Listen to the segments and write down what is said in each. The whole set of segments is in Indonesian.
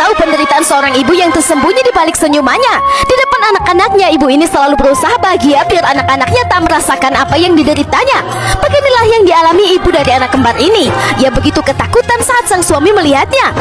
tahu penderitaan seorang ibu yang tersembunyi di balik senyumannya. Di depan anak-anaknya, ibu ini selalu berusaha bahagia biar anak-anaknya tak merasakan apa yang dideritanya. Beginilah yang dialami ibu dari anak kembar ini. Ia begitu ketakutan saat sang suami melihatnya.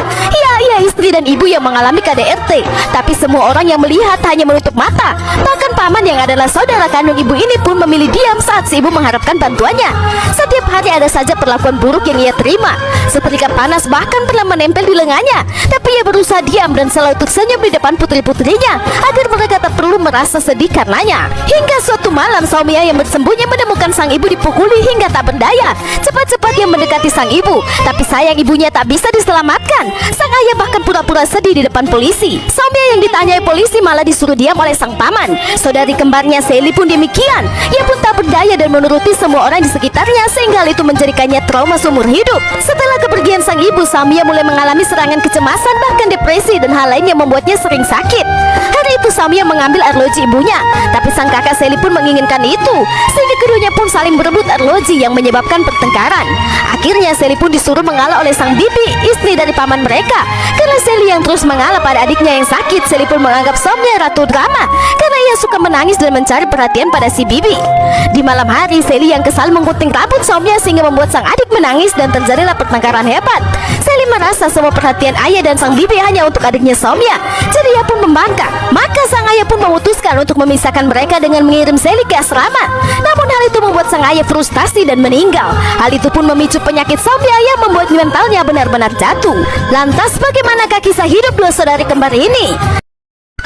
Ia istri dan ibu yang mengalami KDRT, tapi semua orang yang melihat hanya menutup mata. Bahkan paman yang adalah saudara kandung ibu ini pun memilih diam saat si ibu mengharapkan bantuannya. Setiap hari ada saja perlakuan buruk yang ia terima. Setrika panas bahkan pernah menempel di lengannya, tapi ia berusaha diam dan selalu tersenyum di depan putri-putrinya agar mereka tak perlu merasa sedih karenanya. Hingga suatu malam, suaminya yang bersembunyi menemukan sang ibu dipukuli hingga tak berdaya. Cepat-cepat ia mendekati sang ibu, tapi sayang ibunya tak bisa diselamatkan. Sang ayah bahkan pura-pura sedih di depan polisi. Suaminya yang ditanyai polisi malah disuruh diam oleh sang paman. Saudari kembarnya Sally pun demikian. Ia pun tak berdaya dan menuruti semua orang di sekitarnya, sehingga hal itu menjadikannya trauma seumur hidup. Setelah kepergian sang ibu, Samia mulai mengalami serangan kecemasan, bahkan depresi dan hal lain yang membuatnya sering sakit. Hari itu Samia mengambil arloji ibunya, tapi sang kakak Sally pun menginginkan itu, sehingga keduanya pun saling berebut arloji yang menyebabkan pertengkaran. Akhirnya Sally pun disuruh mengalah oleh sang bibi, istri dari paman mereka. Karena Sally yang terus mengalah pada adiknya yang sakit, Sally pun menganggap Samia ratu drama karena ia suka menangis dan mencari perhatian pada si bibi. Di malam hari, Sally yang kesal menggunting rambut Samia sehingga membuat sang adik menangis dan terjadilah pertengkaran hebat. Sally merasa semua perhatian ayah dan sang bibi hanya untuk adiknya Samia, jadi ia pun membangkang. Maka sang ayah pun memutuskan untuk memisahkan mereka dengan mengirim Sally ke asrama. Namun hal itu membuat sang ayah frustasi dan meninggal. Hal itu pun memicu penyakit Samia yang membuat mentalnya benar-benar jatuh. Lantas bagaimanakah kisah hidup dua saudari kembar ini?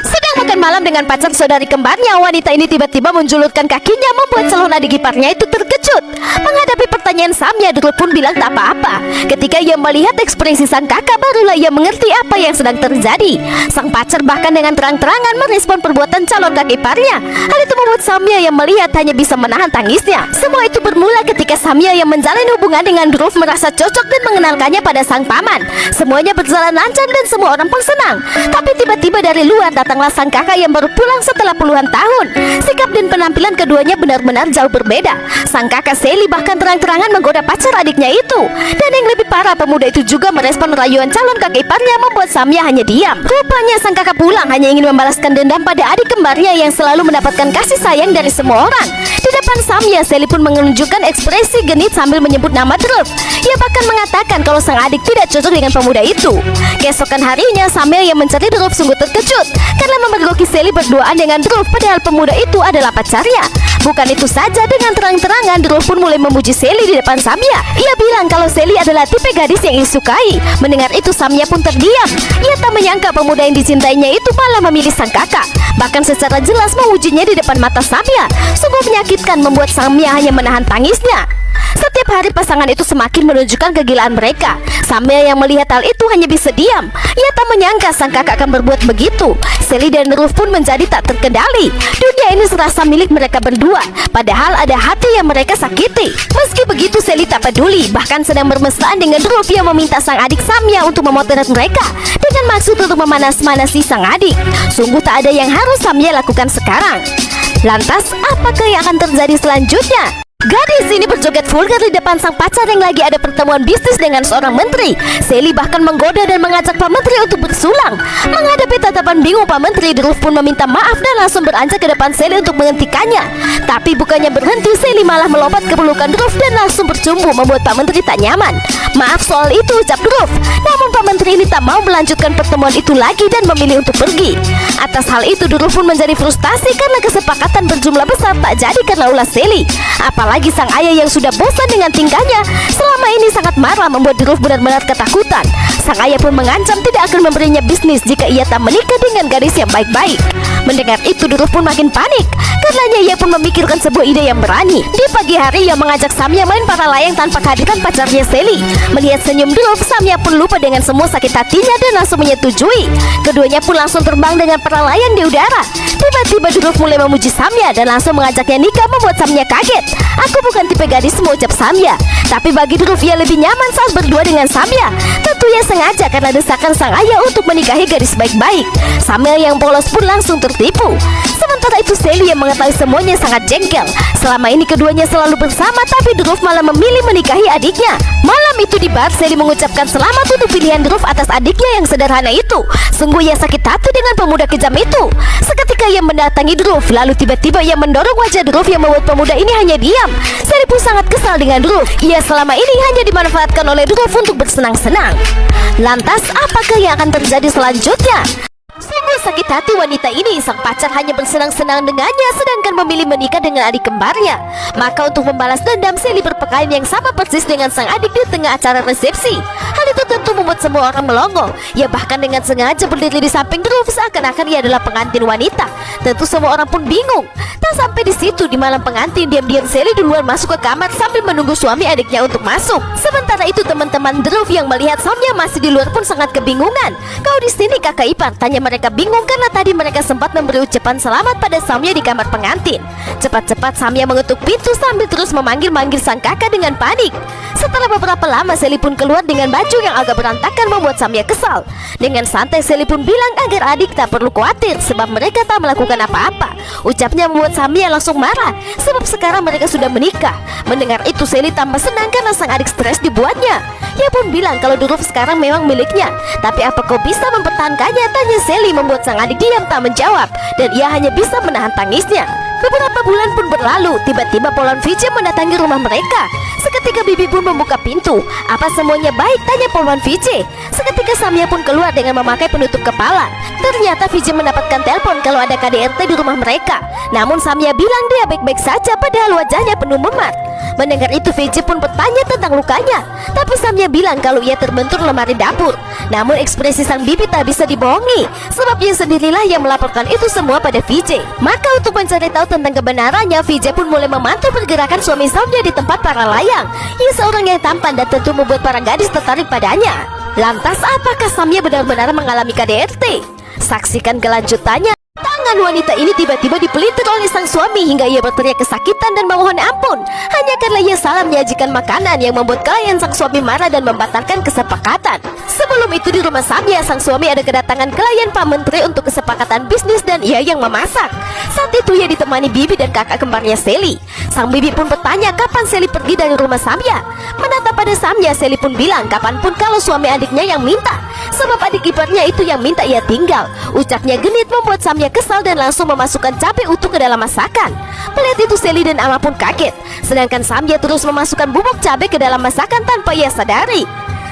Sedang makan malam dengan pacar saudari kembarnya, wanita ini tiba-tiba menjulurkan kakinya, membuat calon adik iparnya itu terkejut. Menghadapi pertanyaan Samia, Drul pun bilang tak apa-apa. Ketika ia melihat ekspresi sang kakak, barulah ia mengerti apa yang sedang terjadi. Sang pacar bahkan dengan terang-terangan merespon perbuatan calon kakak iparnya. Hal itu membuat Samia yang melihat hanya bisa menahan tangisnya. Semua itu bermula ketika Samia yang menjalin hubungan dengan Drul merasa cocok dan mengenalkannya pada sang paman. Semuanya berjalan lancar dan semua orang pun senang. Tapi tiba-tiba dari luar datanglah sang kakak yang baru pulang setelah puluhan tahun. Sikap dan penampilan keduanya benar-benar jauh berbeda. Sang kakak Sally bahkan terang-terangan menggoda pacar adiknya itu. Dan yang lebih parah, pemuda itu juga merespon rayuan calon kakak iparnya, membuat Samia hanya diam. Rupanya sang kakak pulang hanya ingin membalaskan dendam pada adik kembarnya yang selalu mendapatkan kasih sayang dari semua orang. Di depan Samia, Sally pun menunjukkan ekspresi genit sambil menyebut nama Drul. Ia bahkan mengatakan kalau sang adik tidak cocok dengan pemuda itu. Keesokan harinya, Samia yang mencari Drul sungguh terkejut karena memergoki Sally berduaan dengan Drul, padahal pemuda itu adalah pacarnya. Bukan itu saja, dengan terang-terangan Drul pun mulai memuji Sally di depan Samia. Ia bilang kalau Sally adalah tipe gadis yang disukai. Mendengar itu, Samia pun terdiam. Ia tak menyangka pemuda yang dicintainya itu malah memilih sang kakak, bahkan secara jelas memujinya di depan mata Samia. Sungguh menyakitkan, membuat Samia hanya menahan tangisnya. Setiap hari pasangan itu semakin menunjukkan kegilaan mereka. Samia yang melihat hal itu hanya bisa diam. Ia tak menyangka sang kakak akan berbuat begitu. Sally dan Drul pun menjadi tak terkendali. Dunia ini serasa milik mereka berdua, padahal ada hati yang mereka sakiti. Meski begitu, Sally tak peduli, bahkan sedang bermesraan dengan Drul yang meminta sang adik Samia untuk memotret mereka dengan maksud untuk memanas-manasi sang adik. Sungguh tak ada yang harus Samia lakukan sekarang. Lantas apakah yang akan terjadi selanjutnya? Gadis ini berjoget vulgar di depan sang pacar yang lagi ada pertemuan bisnis dengan seorang menteri. Sally bahkan menggoda dan mengajak Pak Menteri untuk bersulang. Menghadapi tatapan bingung Pak Menteri, Drul pun meminta maaf dan langsung beranjak ke depan Sally untuk menghentikannya. Tapi bukannya berhenti, Sally malah melompat ke pelukan Drul dan langsung bercumbu, membuat Pak Menteri tak nyaman. Maaf soal itu, ucap Drul. Namun Pak Menteri ini tak mau melanjutkan pertemuan itu lagi dan memilih untuk pergi. Atas hal itu, Drul pun menjadi frustasi karena kesepakatan berjumlah besar tak jadi karena ulah Sally. Apalagi sang ayah yang sudah bosan dengan tingkahnya selama ini sangat marah, membuat Drul benar-benar ketakutan. Sang ayah pun mengancam tidak akan memberinya bisnis jika ia tak menikah dengan gadis yang baik-baik. Mendengar itu, Drul pun makin panik. Karenanya ia pun memikirkan sebuah ide yang berani. Di pagi hari ia mengajak Samia main para layang tanpa kehadiran pacarnya Sally. Melihat senyum Drul, Samia pun lupa dengan semua sakit hatinya dan langsung menyetujui. Keduanya pun langsung terbang dengan para layang di udara. Tiba-tiba Drul mulai memuji Samia dan langsung mengajaknya nikah, membuat Samia kaget. Aku bukan tipe gadis, ucap Samya. Tapi bagi Dhruv ia lebih nyaman saat berdua dengan Samya. Tentu ia sengaja karena desakan sang ayah untuk menikahi gadis baik-baik. Samya yang polos pun langsung tertipu. Sementara itu Sally yang mengetahui semuanya sangat jengkel. Selama ini keduanya selalu bersama, tapi Dhruv malah memilih menikahi adiknya. Malam itu di bar, Sally mengucapkan selamat untuk pilihan Dhruv atas adiknya yang sederhana itu. Sungguh ia sakit hati dengan pemuda kejam itu. Seketika ia mendatangi Dhruv, lalu tiba-tiba ia mendorong wajah Dhruv yang membuat pemuda ini hanya diam. Sally pun sangat kesal dengan Dhruv. Ia selama ini hanya dimanfaatkan oleh Dhruv untuk bersenang-senang. Lantas apakah yang akan terjadi selanjutnya? Sungguh sakit hati wanita ini. Sang pacar hanya bersenang-senang dengannya, sedangkan memilih menikah dengan adik kembarnya. Maka untuk membalas dendam, Sally berpakaian yang sama persis dengan sang adik di tengah acara resepsi. Hal itu tentu membuat semua orang melongo. Ia bahkan dengan sengaja berdiri di samping Dhruv seakan-akan ia adalah pengantin wanita. Tentu semua orang pun bingung. Tak sampai di situ, di malam pengantin, diam-diam Sally duluan masuk ke kamar sambil menunggu suami adiknya untuk masuk. Sementara itu teman-teman Dhruv yang melihat Samya masih di luar pun sangat kebingungan. Kau di sini kakak ipar? Tanya mereka bingung karena tadi mereka sempat memberi ucapan selamat pada Samya di kamar pengantin. Cepat-cepat Samya mengetuk pintu sambil terus memanggil-manggil sang kakak dengan panik. Setelah beberapa lama Sally pun keluar dengan baju yang agak berantakan membuat Samya kesal. Dengan santai Sally pun bilang agar adik tak perlu khawatir sebab mereka tak melakukan apa-apa. Ucapnya membuat Samya langsung marah sebab sekarang mereka sudah menikah. Mendengar itu Sally tambah senang karena sang adik stres dibuatnya. Ia pun bilang kalau Dhruv sekarang memang miliknya. Tapi apa kau bisa mempertahankannya? Tanya Sally membuat sang adik diam tak menjawab. Dan ia hanya bisa menahan tangisnya. Beberapa bulan pun berlalu. Tiba-tiba Polwan Vijay mendatangi rumah mereka. Seketika Bibi pun membuka pintu. Apa semuanya baik? Tanya Polwan Vijay. Seketika Samya pun keluar dengan memakai penutup kepala. Ternyata Vijay mendapatkan telepon kalau ada KDRT di rumah mereka. Namun Samya bilang dia baik-baik saja padahal wajahnya penuh memar. Mendengar itu Vijay pun bertanya tentang lukanya. Tapi Samya bilang kalau ia terbentur lemari dapur. Namun ekspresi sang bibi tak bisa dibohongi sebab ia sendirilah yang melaporkan itu semua pada Vijay. Maka untuk mencari tahu tentang kebenarannya, Vijay pun mulai memantau pergerakan suami Samya di tempat para layang. Ia seorang yang tampan dan tentu membuat para gadis tertarik padanya. Lantas apakah Samya benar-benar mengalami KDRT? Saksikan kelanjutannya. Tangan wanita ini tiba-tiba dipelintir oleh sang suami hingga ia berteriak kesakitan dan memohon ampun. Hanya karena ia salah menyajikan makanan yang membuat klien sang suami marah dan membatalkan kesepakatan. Sebelum itu di rumah Samya, sang suami ada kedatangan klien Pak Menteri untuk kesepakatan bisnis dan ia yang memasak. Saat itu ia ditemani bibi dan kakak kembarnya Sally. Sang bibi pun bertanya kapan Sally pergi dari rumah Samya. Menatap pada Samya, Sally pun bilang kapanpun kalau suami adiknya yang minta. Sebab adik iparnya itu yang minta ia tinggal. Ucapnya genit membuat Samya kesal dan langsung memasukkan cabai utuh ke dalam masakan. Melihat itu Sally dan Ama pun kaget. Sedangkan Samya terus memasukkan bubuk cabai ke dalam masakan tanpa ia sadari.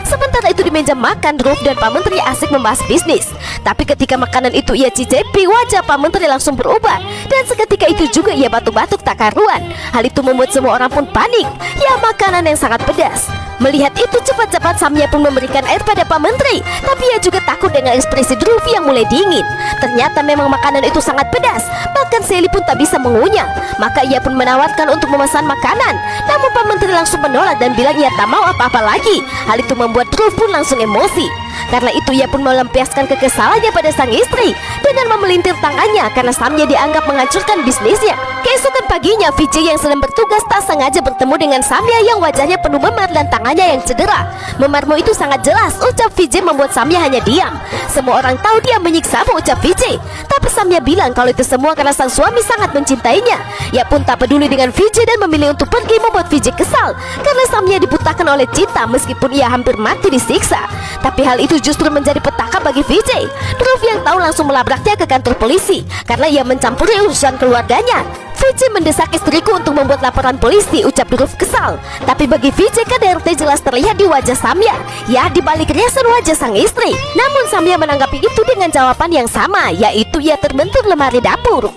Sementara itu di meja makan, Dhruv dan Pak Menteri asik membahas bisnis. Tapi ketika makanan itu ia cicipi, wajah Pak Menteri langsung berubah. Dan seketika itu juga ia batuk-batuk tak karuan. Hal itu membuat semua orang pun panik. Ya, makanan yang sangat pedas. Melihat itu cepat-cepat Samya pun memberikan air pada Pak Menteri. Tapi ia juga takut dengan ekspresi Dhruv yang mulai dingin. Ternyata memang makanan itu sangat pedas. Bahkan Sally pun tak bisa mengunyah. Maka ia pun menawarkan untuk memesan makanan. Namun Pak Menteri langsung menolak dan bilang ia tak mau apa-apa lagi. Hal itu membuat Dhruv pun langsung emosi. Karena itu ia pun melampiaskan kekesalannya pada sang istri dengan memelintir tangannya karena Samya dianggap menghancurkan bisnisnya. Keesokan paginya Vijay yang sedang bertugas tak sengaja bertemu dengan Samya yang wajahnya penuh memar dan tangannya yang cedera. Memarmu itu sangat jelas, ucap Vijay membuat Samya hanya diam. Semua orang tahu dia menyiksamu, ucap Vijay. Tapi Samya bilang kalau itu semua karena sang suami sangat mencintainya. Ia pun tak peduli dengan Vijay dan memilih untuk pergi membuat Vijay kesal karena Samya dibutakan oleh cinta meskipun ia hampir mati disiksa. Tapi hal itu justru menjadi petaka bagi Vijay. Dhruv yang tahu langsung melabraknya ke kantor polisi karena ia mencampuri urusan keluarganya. Vijay mendesak istriku untuk membuat laporan polisi, ucap Dhruv kesal. Tapi bagi Vijay KDRT jelas terlihat di wajah Samya, ya di balik riasan wajah sang istri. Namun Samya menanggapi itu dengan jawaban yang sama, yaitu ia terbentur lemari dapur.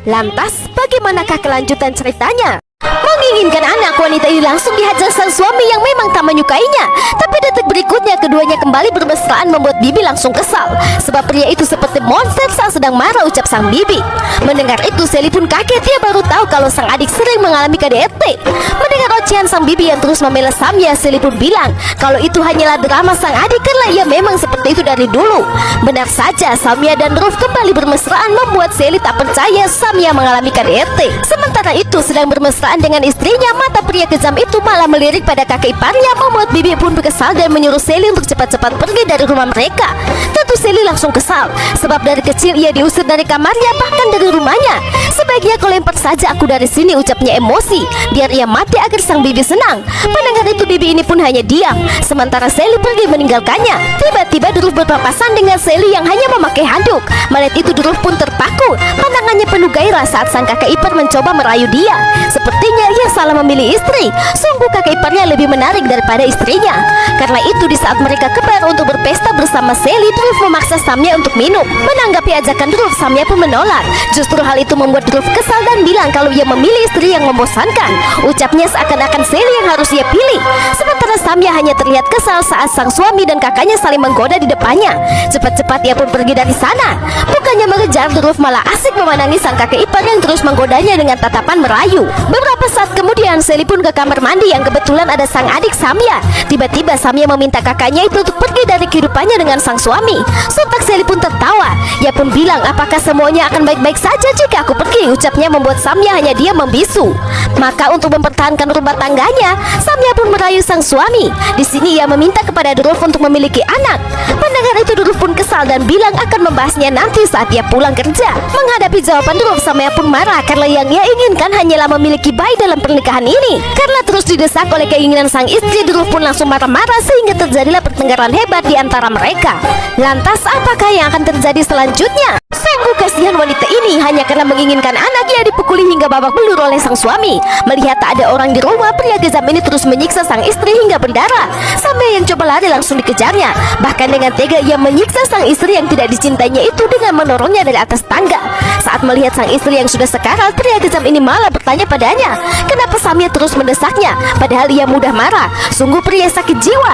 Lantas bagaimanakah kelanjutan ceritanya? Menginginkan anak, wanita ini langsung dihajar sang suami yang memang tak menyukainya. Tapi detik berikutnya keduanya kembali bermesraan membuat bibi langsung kesal. Sebab pria itu seperti monster saat sedang marah, ucap sang bibi. Mendengar itu Sally pun kaget, dia baru tahu kalau sang adik sering mengalami KDRT. Mendengar ocehan sang bibi yang terus membela Samya, Sally pun bilang kalau itu hanyalah drama sang adik karena ia memang seperti itu dari dulu. Benar saja, Samya dan Dhruv kembali bermesraan membuat Sally tak percaya Samya mengalami KDRT. Sementara itu sedang bermesraan bermesraan dengan istrinya, mata pria kejam itu malah melirik pada kakak iparnya, membuat Bibi pun kesal dan menyuruh Sally untuk cepat-cepat pergi dari rumah mereka. Tentu Sally langsung kesal, sebab dari kecil ia diusir dari kamarnya, bahkan dari rumahnya. Sebaiknya kau lempar saja aku dari sini, ucapnya emosi, biar ia mati agar sang Bibi senang. Mendengar itu Bibi ini pun hanya diam, sementara Sally pergi meninggalkannya. Tiba-tiba Duruf berpapasan dengan Sally yang hanya memakai handuk. Melihat itu Duruf pun terpaku, pandangannya penuh gairah saat sang kakak ipar mencoba merayu dia. Sepertinya ia salah memilih istri. Sungguh kakak iparnya lebih menarik daripada istrinya. Karena itu di saat mereka kebar untuk berpesta bersama Sally, Duruf memaksa Samya untuk minum. Menanggapi ajakan Duruf, Samya pun menolak. Justru hal itu membuat Duruf kesal dan bilang kalau ia memilih istri yang membosankan. Ucapnya seakan-akan Sally yang harus ia pilih. Sementara Samya hanya terlihat kesal saat sang suami dan kakaknya saling menggoda di depannya. Cepat-cepat ia pun pergi dari sana. Bukannya mengejar, Duruf malah asik memandangi sang kakek ipar yang terus menggodanya dengan tatapan merayu. Beberapa saat kemudian Sally pun ke kamar mandi yang kebetulan ada sang adik Samya. Tiba-tiba Samya meminta kakaknya itu untuk pergi dari kehidupannya dengan sang suami. Sontak Sally pun tertawa. Ia pun bilang, apakah semuanya akan baik-baik saja jika aku pergi? Ucapnya membuat Samya hanya diam membisu. Maka untuk mempertahankan rumah tangganya, Samya pun merayu sang suami. Di sini ia meminta kepada Duruf untuk memiliki anak. Mendengar itu Duruf pun kesal dan bilang akan membahasnya nanti saat ia pulang kerja. Menghadapi jawaban Duruf, Samya pun marah karena yang ia inginkan hanyalah memiliki bayi dalam pernikahan ini. Karena terus didesak oleh keinginan sang istri, Duruf pun langsung marah-marah sehingga terjadilah pertengkaran hebat di antara mereka. Lantas apakah yang akan terjadi selanjutnya? Sungguh kasihan wanita ini, hanya karena menginginkan anak ia dipukuli hingga babak belur oleh sang suami. Melihat tak ada orang di rumah, pria kejam ini terus menyiksa sang istri hingga berdarah. Sampai yang coba lari langsung dikejarnya. Bahkan dengan tega ia menyiksa sang istri yang tidak dicintainya itu dengan mendorongnya dari atas tangga. Saat melihat sang istri yang sudah sekarat, pria kejam ini malah bertanya padanya, kenapa Samya terus mendesaknya, padahal ia mudah marah. Sungguh pria sakit jiwa.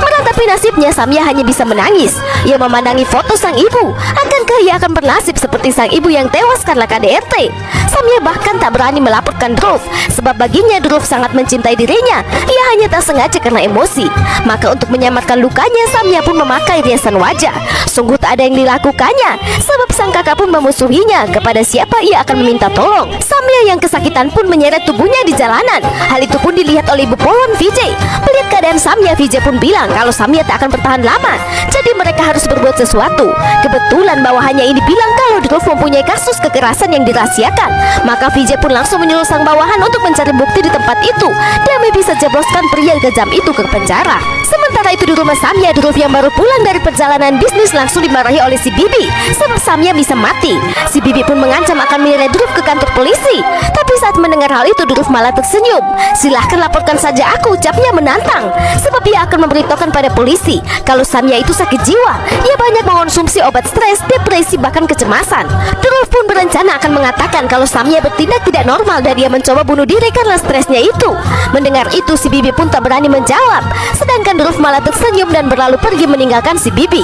Meratapi nasibnya, Samya hanya bisa menangis. Ia memandangi foto sang ibu. Akankah ia akan bernasib seperti sang ibu yang tewas karena KDRT? Samya bahkan tak berani melaporkan Duruf, sebab baginya Duruf sangat mencintai dirinya. Ia hanya tak sengaja karena emosi. Maka untuk menyamarkan lukanya, Samya pun memakai riasan wajah. Sungguh tak ada yang dilakukannya, sebab sang kakak pun memusuhinya. Kepada siapa ia akan meminta tolong? Samya yang kesakitan pun menyeret tubuhnya di jalanan. Hal itu pun dilihat oleh ibu Polon Vijay. Melihat keadaan Samya, Vijay pun bilang kalau Samya tak akan bertahan lama, jadi mereka harus berbuat sesuatu. Kebetulan bawahannya ini bilang kalau Duruf mempunyai kasus kekerasan yang dirahasiakan. Maka Vijay pun langsung menyuruh sang bawahan untuk mencari bukti di tempat itu demi bisa jebloskan pria kejam itu ke penjara. Sementara itu di rumah Samya, Duruf yang baru pulang dari perjalanan bisnis langsung dimarahi oleh si Bibi, sebab Samya bisa mati. Si Bibi pun mengancam akan menyeret Duruf ke kantor polisi. Tapi saat mendengar hal itu Duruf malah tersenyum. Silahkan laporkan saja aku, ucapnya menantang, sebab ia akan memberitahukan pada polisi kalau Samya itu sakit jiwa. Ia banyak mengonsumsi obat stres, depresi, bahkan kecemasan. Duruf pun berencana akan mengatakan kalau Samya bertindak tidak normal dan ia mencoba bunuh diri karena stresnya itu. Mendengar itu si Bibi pun tak berani menjawab, sedangkan Duruf malah tersenyum dan berlalu pergi meninggalkan si Bibi.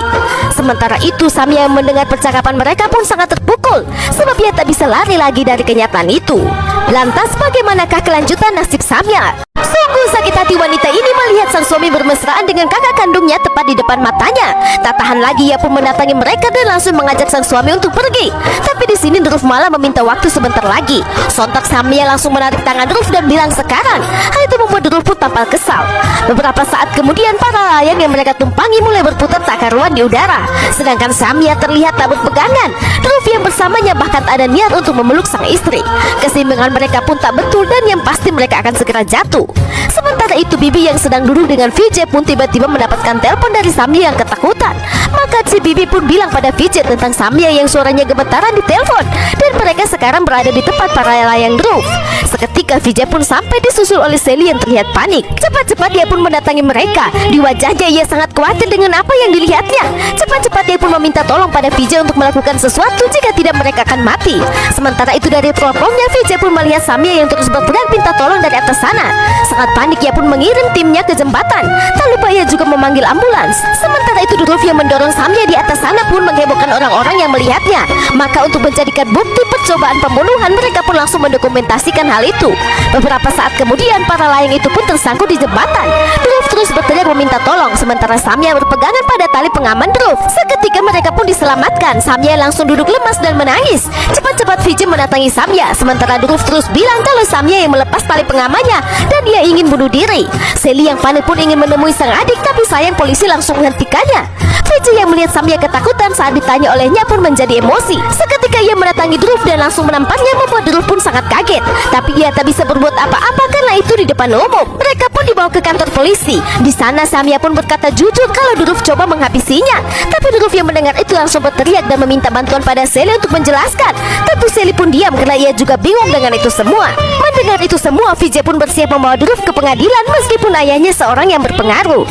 Sementara itu Samya yang mendengar percakapan mereka pun sangat terpukul, sebab ia tak bisa lari lagi dari kenyataan itu. Lantas bagaimanakah kelanjutan nasib Samya? Sungguh sakit hati wanita ini melihat sang suami bermesraan dengan kakak kandungnya tepat di depan matanya. Tak tahan lagi ia pun mendatangi mereka dan langsung mengajak sang suami untuk pergi. Tapi di sini Duruf malah meminta waktu sebentar lagi. Sontak Samya langsung menarik tangan Duruf dan bilang sekarang. Hal itu membuat Duruf pun tampak kesal. Beberapa saat kemudian para layang yang mereka tumpangi mulai berputar tak karuan di udara. Sedangkan Samya terlihat tak berpegangan. Duruf yang bersamanya bahkan ada niat untuk memeluk sang istri. Keseimbangan mereka pun tak betul dan yang pasti mereka akan segera jatuh. Sementara itu Bibi yang sedang duduk dengan Vijay pun tiba-tiba mendapatkan telepon dari Samya yang ketakutan. Maka si Bibi pun bilang pada Vijay tentang Samya yang suaranya gemetaran di telepon, dan mereka sekarang berada di tempat para layang Duruf. Seketika Vijay pun sampai disusul oleh Sally yang terlihat panik. Cepat-cepat dia pun mendatangi mereka. Di wajahnya ia sangat khawatir dengan apa yang dilihatnya. Cepat-cepat dia pun meminta tolong pada Vijay untuk melakukan sesuatu, jika tidak mereka akan mati. Sementara itu dari teropongnya Vijay pun melihat Samya yang terus berteriak minta tolong dari atas sana. Sangat panik ia pun mengirim timnya ke jembatan. Tak lupa ia juga memanggil ambulans. Sementara itu Duruf yang mendorong Samya di atas sana pun menghebohkan orang-orang yang melihatnya. Maka untuk menjadikan bukti percobaan pembunuhan, mereka pun langsung mendokumentasikan hal itu. Beberapa saat kemudian para layang itu pun tersangkut di jembatan. Duruf terus berteriak meminta tolong, sementara Samya berpegangan pada tali pengaman Duruf. Seketika mereka pun diselamatkan. Samya langsung duduk lemas dan menangis. Cepat-cepat Vijay mendatangi Samya, sementara Duruf terus bilang kalau Samya yang melepas tali pengamannya dan dia ingin bunuh diri. Sally yang panik pun ingin menemui sang adik, tapi sayang polisi langsung menghentikannya. Vijay yang melihat Samya ketakutan saat ditanya olehnya pun menjadi emosi. Seketika ia mendatangi Duruf dan langsung menampaknya, membuat Duruf pun sangat kaget. Tapi ia tak bisa berbuat apa-apa karena itu di depan umum. Mereka pun dibawa ke kantor polisi. Di sana Samya pun berkata jujur kalau Duruf coba menghabisinya. Tapi Duruf yang mendengar itu langsung berteriak dan meminta bantuan pada Sally untuk menjelaskan. Tapi Sally pun diam karena ia juga bingung dengan itu semua. Mendengar itu semua, Vijay pun bersiap membawa Duruf ke pengadilan meskipun ayahnya seorang yang berpengaruh.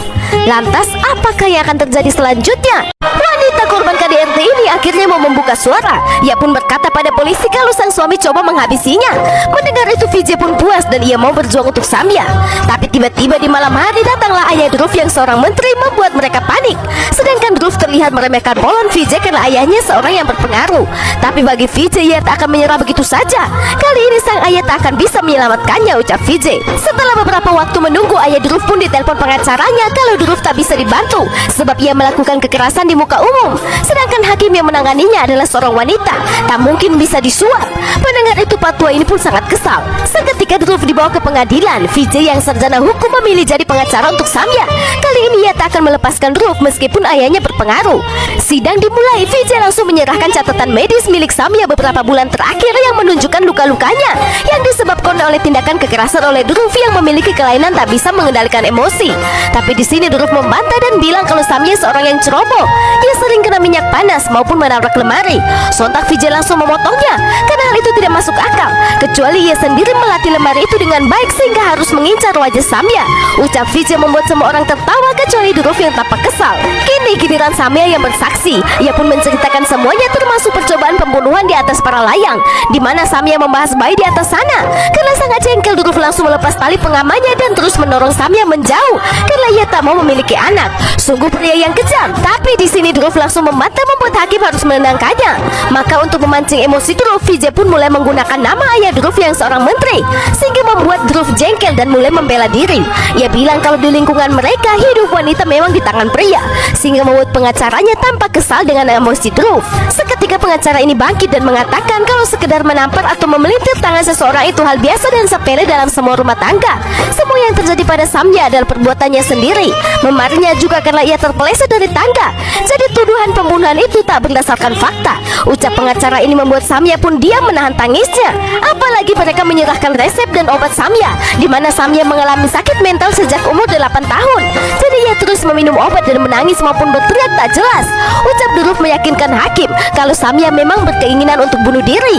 Lantas apakah yang akan terjadi selanjutnya? Wanita korban KDRT ini akhirnya mau membuka suara. Ia pun berkata pada polisi kalau sang suami coba menghabisinya. Mendengar itu Vijay pun puas dan ia mau berjuang untuk Samya. Tapi tiba-tiba di malam hari datanglah ayah Duruf yang seorang menteri, membuat mereka panik. Sedangkan Duruf terlihat meremehkan Polon Vijay karena ayahnya seorang yang berpengaruh. Tapi bagi Vijay, ia tak akan menyerah begitu saja. Kali ini sang ayah tak akan bisa menyelamatkannya, ucap Vijay. Setelah beberapa waktu menunggu, ayah Duruf pun ditelepon pengacaranya kalau Duruf tak bisa dibantu sebab ia melakukan kekerasan di muka umum. Sedangkan hakim yang menanganinya adalah seorang wanita, tak mungkin bisa disuap. Mendengar itu Pak Tua ini pun sangat kesal. Seketika Duruf dibawa ke pengadilan. Vijay yang sarjana hukum memilih jadi pengacara untuk Samya. Kali ini ia tak akan melepaskan Duruf meskipun ayahnya berpengaruh. Sidang dimulai. Vijay langsung menyerahkan catatan medis milik Samya beberapa bulan terakhir yang menunjukkan luka-lukanya yang disebabkan oleh tindakan kekerasan oleh Duruf yang memiliki kelainan tak bisa mengendalikan emosi. Tapi di sini Duruf membantah dan bilang kalau Samya seorang yang ceroboh. Ia sering kena minyak panas maupun menabrak lemari. Sontak Vijay langsung memotongnya karena hal itu tidak masuk akal, kecuali ia sendiri melatih lemari itu dengan baik sehingga harus mengincar wajah Samya. Ucap Vijay membuat semua orang tertawa kecuali Duruf yang tampak kesal. Kini giliran Samya yang bersaksi. Ia pun menceritakan semuanya termasuk percobaan pembunuhan di atas para layang, di mana Samya membahas bayi di atas sana. Karena sangat jengkel, Duruf langsung melepas tali pengamannya dan terus mendorong Samya menjauh karena ia tak mau memiliki anak. Sungguh pria yang kejam. Tapi di sini Duruf langsung membantah, membuat hakim harus menenangkannya. Maka untuk memancing emosi Duruf, Vijay pun mulai menggunakan nama ayah Duruf yang seorang menteri, sehingga membuat Duruf jengkel dan mulai membela diri. Ia bilang kalau di lingkungan mereka hidup wanita memang di tangan pria, sehingga membuat pengacaranya tampak kesal dengan emosi Duruf. Seketika pengacara ini bangkit dan mengatakan kalau sekedar menampar atau memelintir tangan seseorang itu hal biasa dan sepele dalam semua rumah tangga. Semua yang terjadi pada Samya adalah perbuatannya sendiri. Memarinya juga karena ia terpeleset dari tangga. Jadi tuduhan pembunuhan itu tak berdasarkan fakta. Ucap pengacara ini membuat Samya pun diam menahan tangisnya. Apalagi mereka menyerahkan resep dan obat Samya, di mana Samya mengalami sakit mental sejak umur 8 tahun. Jadi ia terus meminum obat dan menangis maupun berteriak tak jelas. Ucap Duruf meyakinkan hakim kalau Samya memang berkeinginan untuk bunuh diri.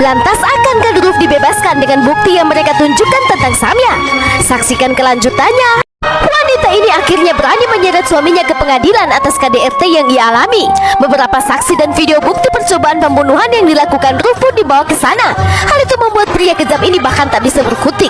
Lantas akankah Duruf dibebaskan dengan bukti yang mereka tunjukkan tentang Samya? Saksikan kelanjutannya. Wanita ini akhirnya berani menyeret suaminya ke pengadilan atas KDRT yang ia alami. Beberapa saksi dan video bukti percobaan pembunuhan yang dilakukan Duruf pun dibawa ke sana. Hal itu membuat pria kejam ini bahkan tak bisa berkutik.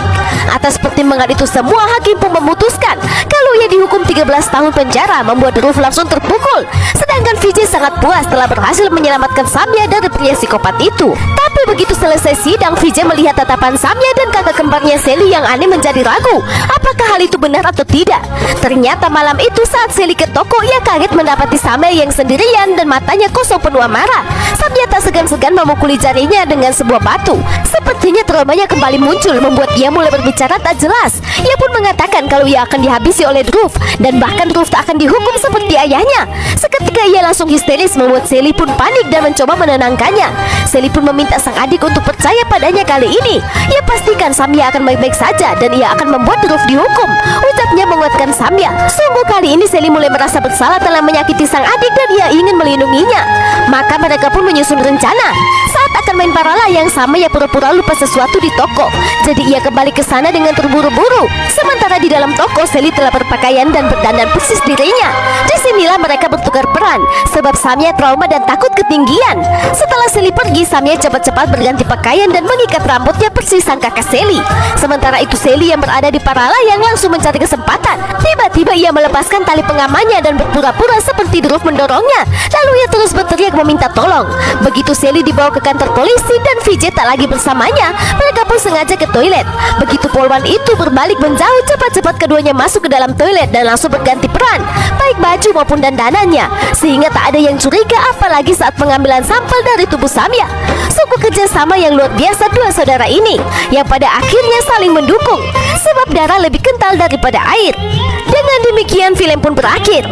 Atas pertimbangan itu semua, hakim pun memutuskan kalau ia dihukum 13 tahun penjara, membuat Duruf langsung terpukul. Sedangkan Vijay sangat puas telah berhasil menyelamatkan Samya dari pria psikopat itu. Tapi begitu selesai sidang, Vijay melihat tatapan Samya dan kakak kembarnya Sally yang aneh menjadi ragu. Apakah hal itu benar atau tidak? Ternyata malam itu saat Sally ke toko, ia kaget mendapati Samya yang sendirian dan matanya kosong penuh amarah. Samya tak segan-segan memukuli jarinya dengan sebuah batu. Sepertinya traumanya kembali muncul, membuat ia mulai berbicara tak jelas. Ia pun mengatakan kalau ia akan dihabisi oleh Duruf dan bahkan Duruf tak akan dihukum seperti ayahnya. Seketika ia langsung histeris, membuat Sally pun panik dan mencoba menenangkannya. Sally pun meminta sang adik untuk percaya padanya kali ini. Ia pastikan Samya akan baik-baik saja dan ia akan membuat Duruf dihukum. Ucapnya menguatkan Samya. Sungguh kali ini Sally mulai merasa bersalah telah menyakiti sang adik dan ia ingin melindunginya. Maka mereka pun menyusun rencana. Saat akan main para layang, Samaya pura-pura lupa sesuatu di toko. Jadi ia kembali ke sana dengan terburu-buru. Sementara di dalam toko, Sally telah berpakaian dan berdandan persis dirinya. Disinilah mereka bertukar peran, sebab Samaya trauma dan takut ketinggian. Setelah Sally pergi, Samaya cepat-cepat berganti pakaian dan mengikat rambutnya persis sang kakak Sally. Sementara itu Sally yang berada di para layang langsung mencari kesempatan. Tiba-tiba ia melepaskan tali pengamannya dan berpura-pura seperti Drew mendorongnya. Lalu ia terus berteriak meminta tolong. Begitu Sally dibawa ke kantor polisi dan Vijay tak lagi bersamanya, mereka pun sengaja ke toilet. Begitu polwan itu berbalik menjauh, cepat-cepat keduanya masuk ke dalam toilet dan langsung berganti peran, baik baju maupun dandanannya, sehingga tak ada yang curiga apalagi saat pengambilan sampel dari tubuh Samaya. Sungguh kerjasama yang luar biasa dua saudara ini, yang pada akhirnya saling mendukung, sebab darah lebih kental daripada air. Dengan demikian film pun berakhir.